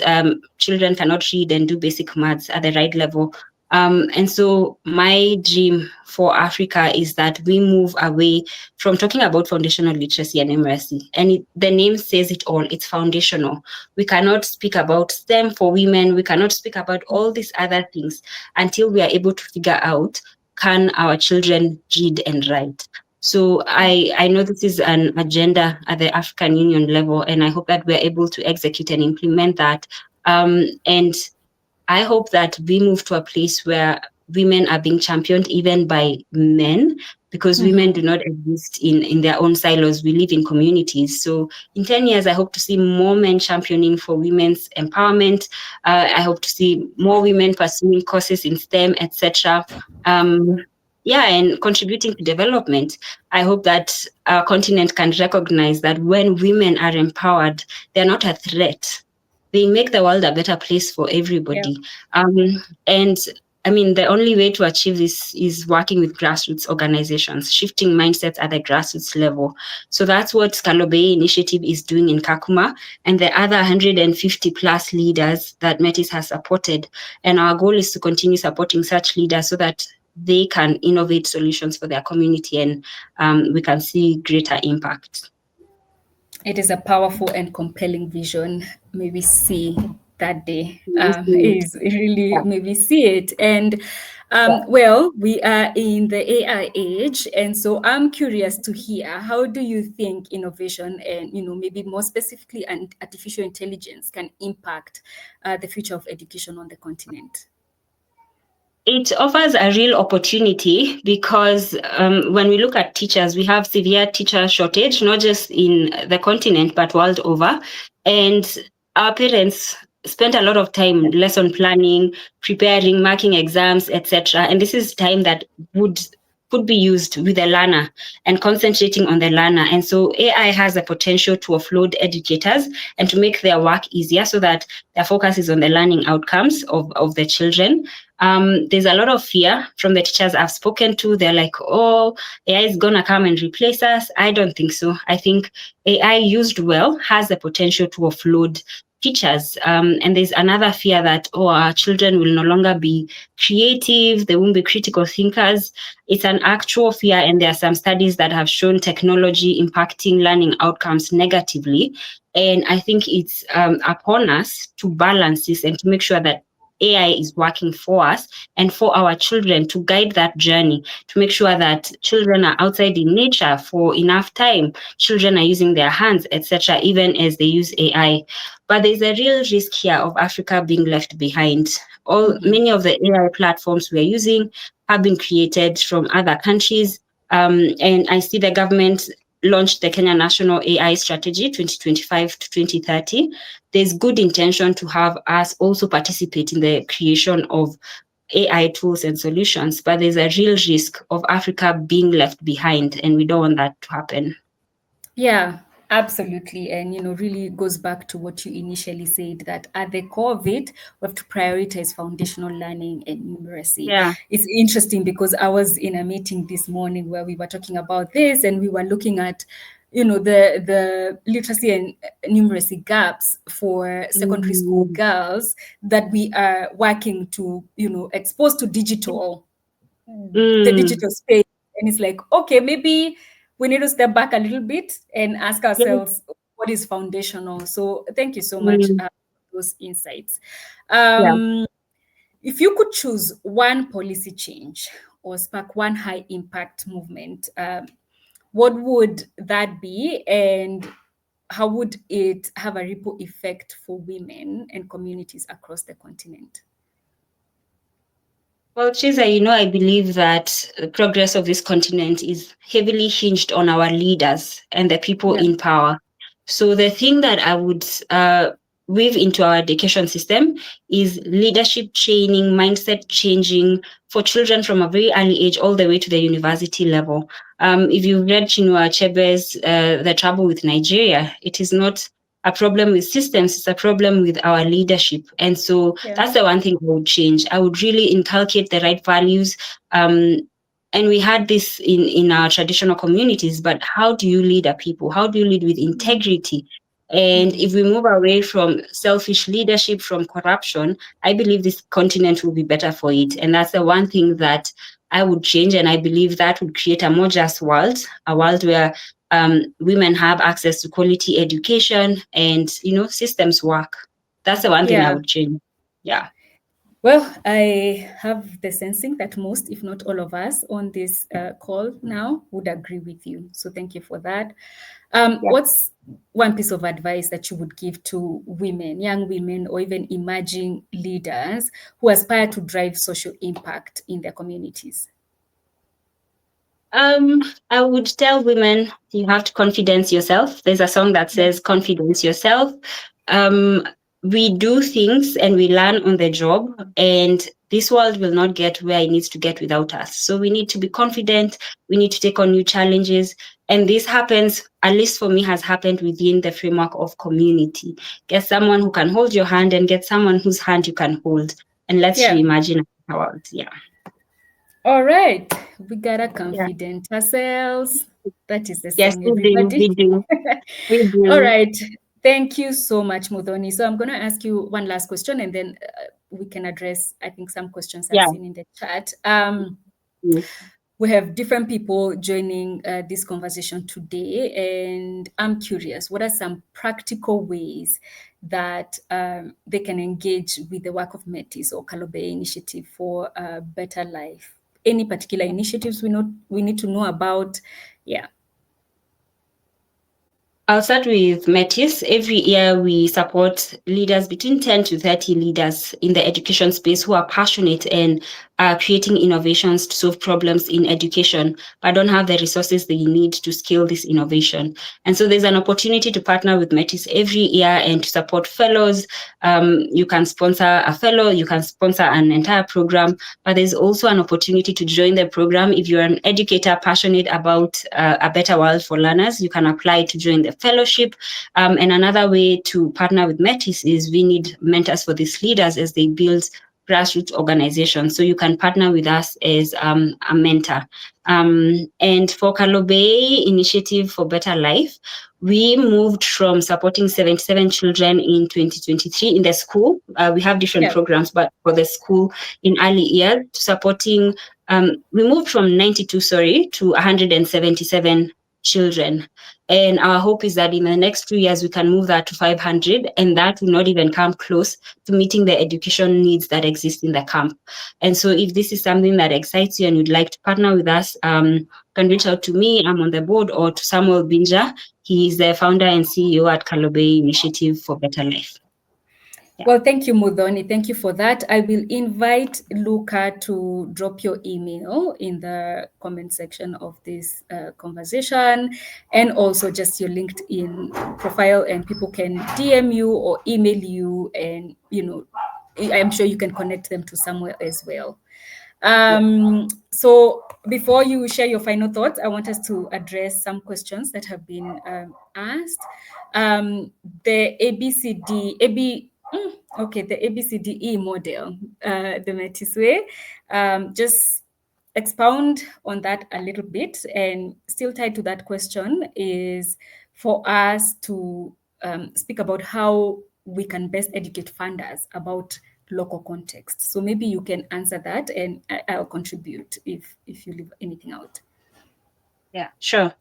children cannot read and do basic maths at the right level. And so my dream for Africa is that we move away from talking about foundational literacy and numeracy. And the name says it all, it's foundational. We cannot speak about STEM for women. We cannot speak about all these other things until we are able to figure out, can our children read and write? So I know this is an agenda at the African Union level, and I hope that we're able to execute and implement that. And I hope that we move to a place where women are being championed even by men, because women do not exist in their own silos. We live in communities. So in 10 years, I hope to see more men championing for women's empowerment. I hope to see more women pursuing courses in STEM, etc. And contributing to development. I hope that our continent can recognize that when women are empowered, they're not a threat. They make the world a better place for everybody. And I mean, the only way to achieve this is working with grassroots organizations, shifting mindsets at the grassroots level. So that's what Kalobeyei initiative is doing in Kakuma, and the other 150 plus leaders that Metis has supported. And our goal is to continue supporting such leaders so that they can innovate solutions for their community, and we can see greater impact. It is a powerful and compelling vision. May we see that day Mhm. is really Yeah. maybe see it. And well, we are in the AI age, and so I'm curious to hear, how do you think innovation and, maybe more specifically, and artificial intelligence can impact the future of education on the continent? It offers a real opportunity because when we look at teachers, we have severe teacher shortage, not just in the continent, but world over. And our parents spent a lot of time lesson planning, preparing, marking exams, etc. And this is time that would could be used with the learner and concentrating on the learner. And so AI has the potential to offload educators and to make their work easier so that their focus is on the learning outcomes of the children. There's a lot of fear from the teachers I've spoken to. They're like, oh, AI is going to come and replace us. I don't think so. I think AI used well has the potential to offload teachers. And there's another fear that, oh, our children will no longer be creative, they won't be critical thinkers. It's an actual fear, and there are some studies that have shown technology impacting learning outcomes negatively. And I think it's upon us to balance this and to make sure that AI is working for us and for our children, to guide that journey, to make sure that children are outside in nature for enough time, children are using their hands, etc., even as they use AI. But there's a real risk here of Africa being left behind. Many of the AI platforms we're using have been created from other countries. And I see the government launched the Kenya National AI Strategy 2025 to 2030. There's good intention to have us also participate in the creation of AI tools and solutions, but there's a real risk of Africa being left behind, and we don't want that to happen. Yeah, absolutely. And, really goes back to what you initially said, that at the core of it, we have to prioritize foundational learning and numeracy. Yeah. It's interesting because I was in a meeting this morning where we were talking about this, and we were looking at, the literacy and numeracy gaps for secondary school Mm. girls that we are working to, expose to the Mm. digital space. And it's like, okay, maybe we need to step back a little bit and ask Yeah. ourselves what is foundational. So thank you so much Mm. for those insights. Yeah. If you could choose one policy change or spark one high impact movement, what would that be, and how would it have a ripple effect for women and communities across the continent? Well, Trizah, I believe that the progress of this continent is heavily hinged on our leaders and the people Yeah. in power. So the thing that I would weave into our education system is leadership training, mindset changing for children from a very early age all the way to the university level. If you've read Chinua Achebe's The Trouble with Nigeria, it is not a problem with systems, it's a problem with our leadership. And so Yeah. that's the one thing I would change. I would really inculcate the right values. And we had this in our traditional communities, but how do you lead a people? How do you lead with integrity? And if we move away from selfish leadership, from corruption, I believe this continent will be better for it. And that's the one thing that I would change. And I believe that would create a more just world, a world where women have access to quality education and, systems work. That's the one thing I Yeah. would change. Yeah. Well, I have the sensing that most, if not all of us on this call now would agree with you. So thank you for that. Yeah. What's one piece of advice that you would give to women, young women, or even emerging leaders who aspire to drive social impact in their communities? I would tell women you have to confidence yourself. There's a song that says confidence yourself. Um, we do things and we learn on the job, and this world will not get where it needs to get without us. So we need to be confident. We need to take on new challenges. And this happens, at least for me, has happened within the framework of community. Get someone who can hold your hand and get someone whose hand you can hold. And let's Yeah. reimagine our world. Yeah. All right. We gotta Yeah. confident ourselves. That is the Yes, song, we do. everybody. We do. We All do. right. Thank you so much, Muthoni. So I'm going to ask you one last question, and then we can address, I think, some questions I've Yeah. seen in the chat. Mm. we have different people joining this conversation today, and I'm curious, what are some practical ways that they can engage with the work of Metis or Kalobeyei initiative for a better life? Any particular initiatives we need to know about? Yeah. I'll start with Metis. Every year, we support leaders, between 10 to 30 leaders in the education space who are passionate and are creating innovations to solve problems in education, but don't have the resources they need to scale this innovation. And so there's an opportunity to partner with Metis every year and to support fellows. You can sponsor a fellow, you can sponsor an entire program, but there's also an opportunity to join the program. If you're an educator passionate about a better world for learners, you can apply to join the fellowship. And another way to partner with Metis is we need mentors for these leaders as they build grassroots organizations. So you can partner with us as a mentor. And for Kalobeyei Initiative for Better Life, we moved from supporting 77 children in 2023 in the school. We have different programs, but for the school in early years, supporting, we moved from 92, to 177 children. And our hope is that in the next 2 years, we can move that to 500, and that will not even come close to meeting the education needs that exist in the camp. And so if this is something that excites you and you'd like to partner with us, you can reach out to me. I'm on the board, or to Samuel Binja. He is the founder and CEO at Kalobeyei Initiative for Better Life. Yeah. Well, thank you, Muthoni. Thank you for that. I will invite Luca to drop your email in the comment section of this conversation, and also just your LinkedIn profile, and people can DM you or email you, and I'm sure you can connect them to somewhere as well. So before you share your final thoughts, I want us to address some questions that have been asked. The ABCDE model, the Metis way. Just expound on that a little bit, and still tied to that question is for us to speak about how we can best educate funders about local context. So maybe you can answer that, and I'll contribute if you leave anything out. Yeah, sure.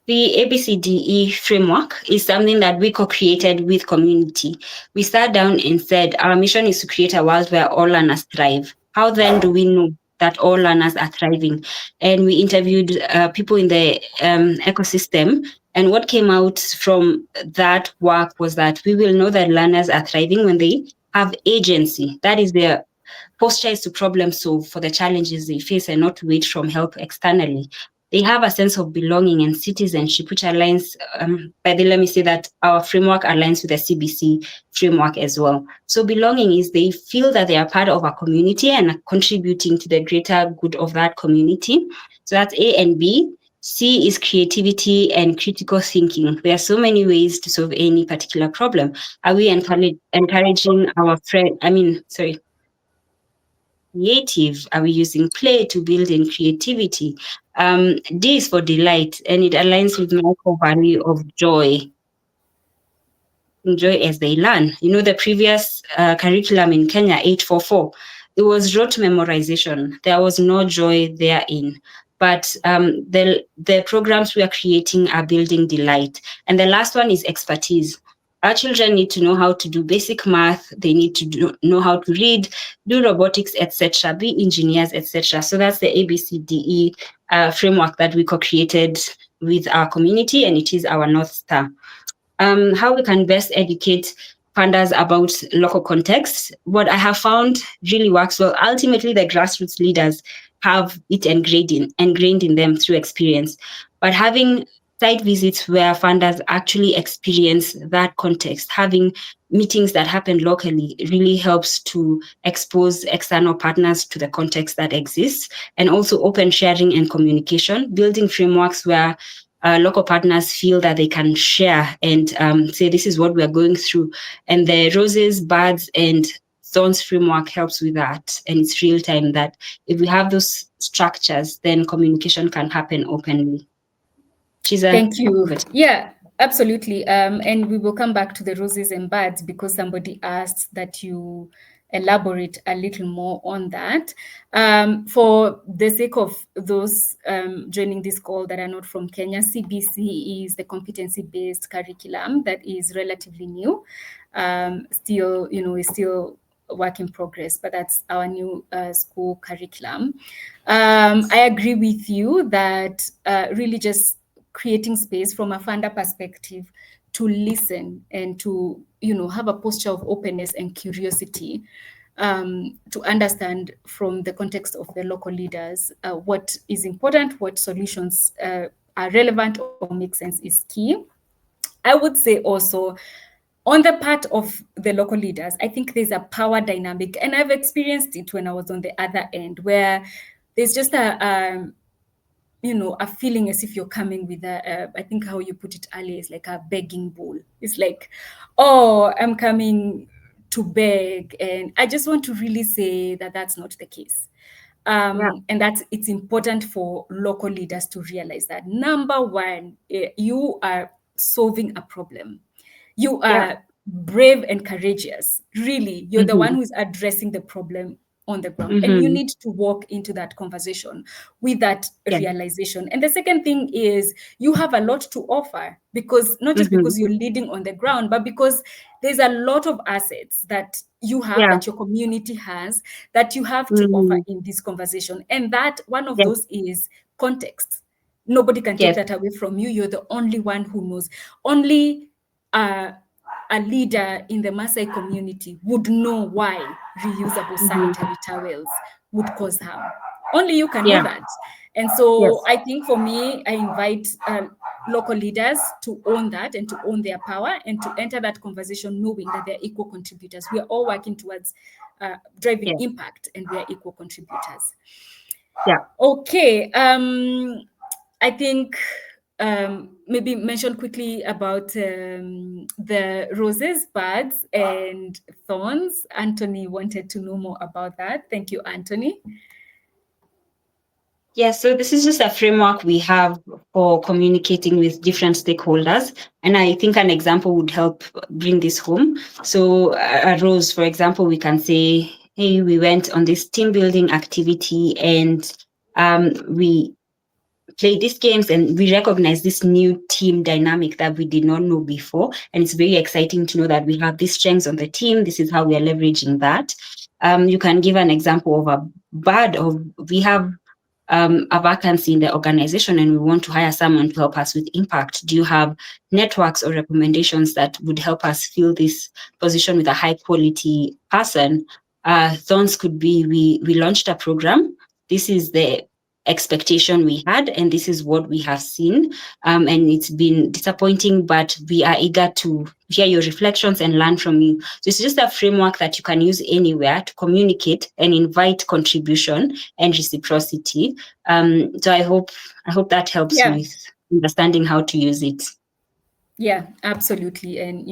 The ABCDE framework is something that we co-created with community. We sat down and said, our mission is to create a world where all learners thrive. How then do we know that all learners are thriving? And we interviewed people in the ecosystem. And what came out from that work was that we will know that learners are thriving when they have agency. That is, their posture is to problem solve for the challenges they face and not wait from help externally. They have a sense of belonging and citizenship, which aligns, let me say that our framework aligns with the CBC framework as well. So belonging is they feel that they are part of a community and are contributing to the greater good of that community. So that's A and B. C is creativity and critical thinking. There are so many ways to solve any particular problem. Are we encouraging our creative? Are we using play to build in creativity? D is for delight, and it aligns with my core value of joy. Enjoy as they learn. The previous curriculum in Kenya, 844, it was rote memorization. There was no joy therein. But the programs we are creating are building delight. And the last one is expertise. Our children need to know how to do basic math. They need to know how to read, do robotics, etc., be engineers, etc. So that's the ABCDE framework that we co-created with our community, and it is our North Star. How we can best educate funders about local context. What I have found really works well. Ultimately, the grassroots leaders have it ingrained in them through experience. But having site visits where funders actually experience that context, having meetings that happen locally really helps to expose external partners to the context that exists, and also open sharing and communication, building frameworks where local partners feel that they can share and say, this is what we are going through. And the Roses, Birds, and Thorns framework helps with that. And it's real time that if we have those structures, then communication can happen openly. Trizah, thank you. Yeah, absolutely. And we will come back to the Roses and Birds because somebody asked that you elaborate a little more on that. For the sake of those joining this call that are not from Kenya, CBC is the competency-based curriculum that is relatively new. Still, is still a work in progress, but that's our new school curriculum. I agree with you that really just creating space from a funder perspective to listen and to have a posture of openness and curiosity, to understand from the context of the local leaders what is important, what solutions are relevant or make sense is key. I would say also on the part of the local leaders, I think there's a power dynamic, and I've experienced it when I was on the other end, where there's just a feeling as if you're coming with I think how you put it earlier is like a begging bowl. It's like, oh, I'm coming to beg. And I just want to really say that that's not the case. And that it's important for local leaders to realize that, number one, you are solving a problem. You are brave and courageous. Really, you're the one who's addressing the problem on the ground, and you need to walk into that conversation with that realization. And the second thing is you have a lot to offer, because not just because you're leading on the ground, but because there's a lot of assets that you have, that your community has, that you have to offer in this conversation. And that one of those is context. Nobody can take that away from you. You're the only one who knows. Only a leader in the Maasai community would know why reusable sanitary towels would cause harm. Only you can know that. And so I think for me, I invite local leaders to own that and to own their power and to enter that conversation knowing that they're equal contributors. We are all working towards driving impact, and we are equal contributors. Okay. I think maybe mention quickly about the roses, buds, and thorns. Anthony wanted to know more about that. Thank you, Anthony. Yeah, so this is just a framework we have for communicating with different stakeholders. And I think an example would help bring this home. So a rose, for example, we can say, hey, we went on this team building activity and we played these games and we recognize this new team dynamic that we did not know before. And it's very exciting to know that we have these strengths on the team. This is how we are leveraging that. You can give an example of a bud, or we have a vacancy in the organization and we want to hire someone to help us with impact. Do you have networks or recommendations that would help us fill this position with a high quality person? Thorns could be, we launched a program. This is the expectation we had, and this is what we have seen. And it's been disappointing, but we are eager to hear your reflections and learn from you. So it's just a framework that you can use anywhere to communicate and invite contribution and reciprocity. So I hope that helps with understanding how to use it. Yeah, absolutely. And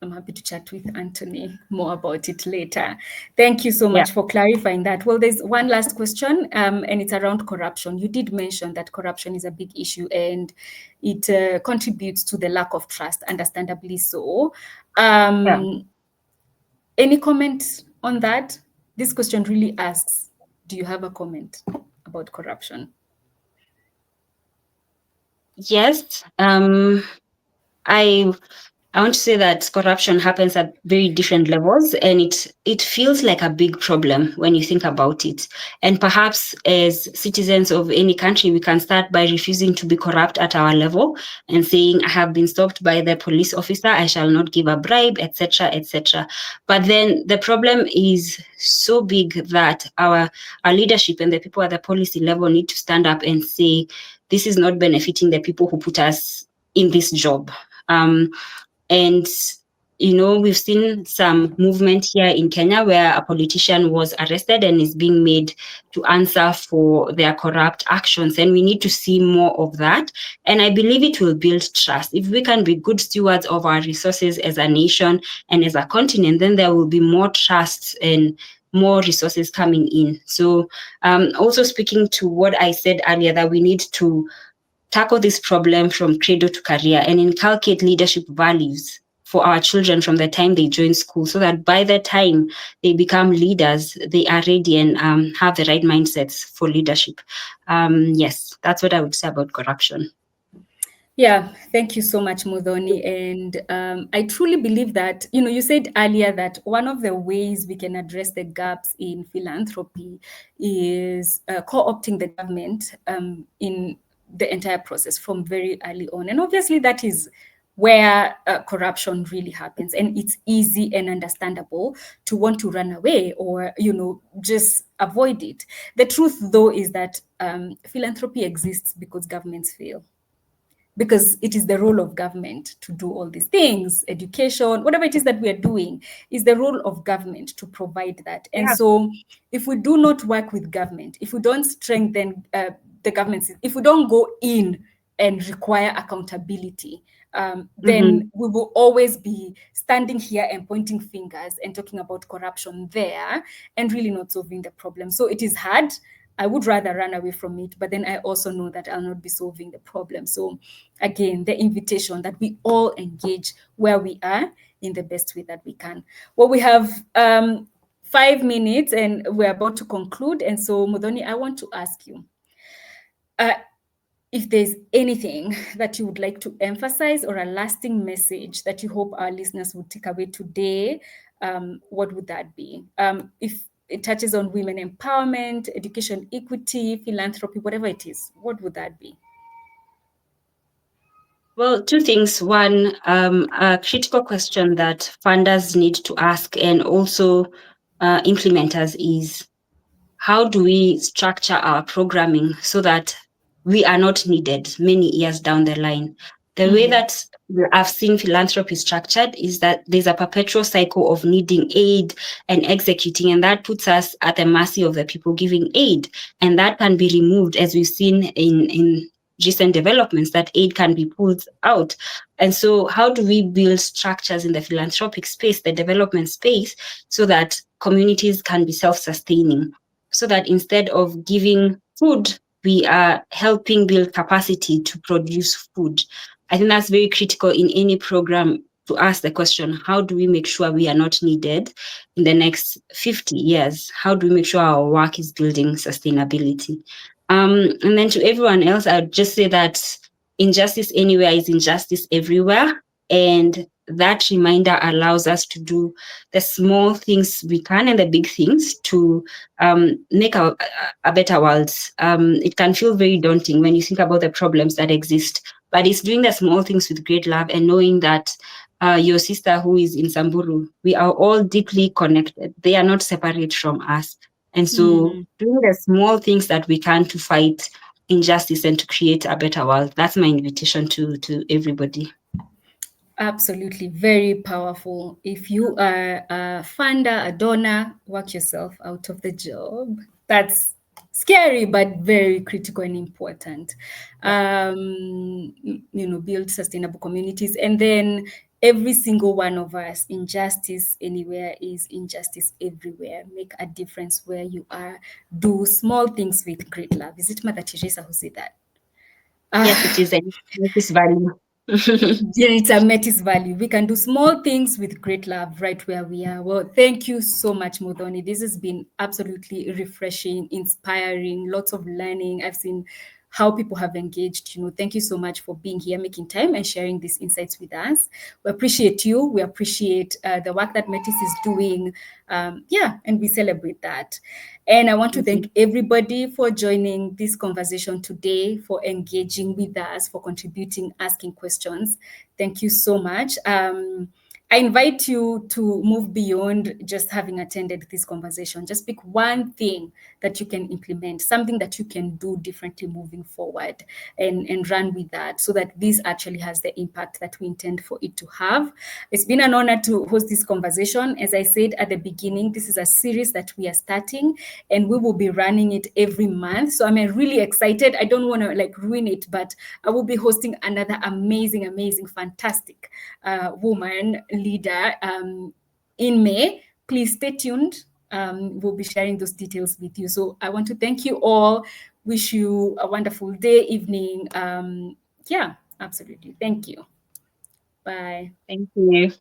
I'm happy to chat with Anthony more about it later. Thank you so much for clarifying that. Well, there's one last question, and it's around corruption. You did mention that corruption is a big issue and it contributes to the lack of trust, understandably so. Any comment on that? This question really asks, do you have a comment about corruption? Yes. I want to say that corruption happens at very different levels, and it feels like a big problem when you think about it. And perhaps as citizens of any country, we can start by refusing to be corrupt at our level and saying, I have been stopped by the police officer, I shall not give a bribe, etc., etc. But then the problem is so big that our leadership and the people at the policy level need to stand up and say, this is not benefiting the people who put us in this job. And, we've seen some movement here in Kenya where a politician was arrested and is being made to answer for their corrupt actions. And we need to see more of that. And I believe it will build trust. If we can be good stewards of our resources as a nation and as a continent, then there will be more trust and more resources coming in. So also speaking to what I said earlier, that we need to tackle this problem from cradle to career and inculcate leadership values for our children from the time they join school, so that by the time they become leaders, they are ready and have the right mindsets for leadership. Yes, that's what I would say about corruption. Yeah, thank you so much, Muthoni. And I truly believe that, you said earlier that one of the ways we can address the gaps in philanthropy is co-opting the government in the entire process from very early on. And obviously that is where corruption really happens. And it's easy and understandable to want to run away or, just avoid it. The truth, though, is that philanthropy exists because governments fail, because it is the role of government to do all these things. Education, whatever it is that we are doing, is the role of government to provide that. And Yeah. so if we do not work with government, if we don't strengthen the government, if we don't go in and require accountability, then we will always be standing here and pointing fingers and talking about corruption there and really not solving the problem. So it is hard. I would rather run away from it, but then I also know that I'll not be solving the problem. So again, the invitation that we all engage where we are in the best way that we can. Well, we have 5 minutes and we're about to conclude. And so, Muthoni, I want to ask you, if there's anything that you would like to emphasize or a lasting message that you hope our listeners would take away today, what would that be? If it touches on women empowerment, education equity, philanthropy, whatever it is, what would that be? Well, two things. One, a critical question that funders need to ask and also implementers is, how do we structure our programming so that we are not needed many years down the line? The way that I've seen philanthropy structured is that there's a perpetual cycle of needing aid and executing, and that puts us at the mercy of the people giving aid. And that can be removed, as we've seen in recent developments, that aid can be pulled out. And so how do we build structures in the philanthropic space, the development space, so that communities can be self-sustaining? So that instead of giving food, we are helping build capacity to produce food. I think that's very critical in any program, to ask the question, how do we make sure we are not needed in the next 50 years? How do we make sure our work is building sustainability? And then to everyone else, I would just say that injustice anywhere is injustice everywhere. And that reminder allows us to do the small things we can and the big things to make a better world. It can feel very daunting when you think about the problems that exist, but it's doing the small things with great love and knowing that your sister who is in Samburu, we are all deeply connected. They are not separate from us. And so doing the small things that we can to fight injustice and to create a better world, that's my invitation to everybody. Absolutely, very powerful. If you are a funder, a donor, work yourself out of the job. That's scary, but very critical and important. Build sustainable communities. And then every single one of us, injustice anywhere is injustice everywhere. Make a difference where you are. Do small things with great love. Is it Mother Trizah who said that? Yes, it is a Metis value. Yeah, it's a Metis value. We can do small things with great love right where we are. Well, thank you so much, Muthoni. This has been absolutely refreshing, inspiring, lots of learning. I've seen how people have engaged. Thank you so much for being here, making time and sharing these insights with us. We appreciate you. We appreciate the work that Metis is doing. And we celebrate that. And I want to thank everybody for joining this conversation today, for engaging with us, for contributing, asking questions. Thank you so much. I invite you to move beyond just having attended this conversation. Just pick one thing that you can implement, something that you can do differently moving forward, and run with that so that this actually has the impact that we intend for it to have. It's been an honor to host this conversation. As I said at the beginning, this is a series that we are starting and we will be running it every month. So I'm really excited. I don't want to ruin it, but I will be hosting another amazing, fantastic woman leader in May. Please stay tuned. We'll be sharing those details with you. So I want to thank you all. Wish you a wonderful day, evening. Absolutely. Thank you. Bye. Thank you.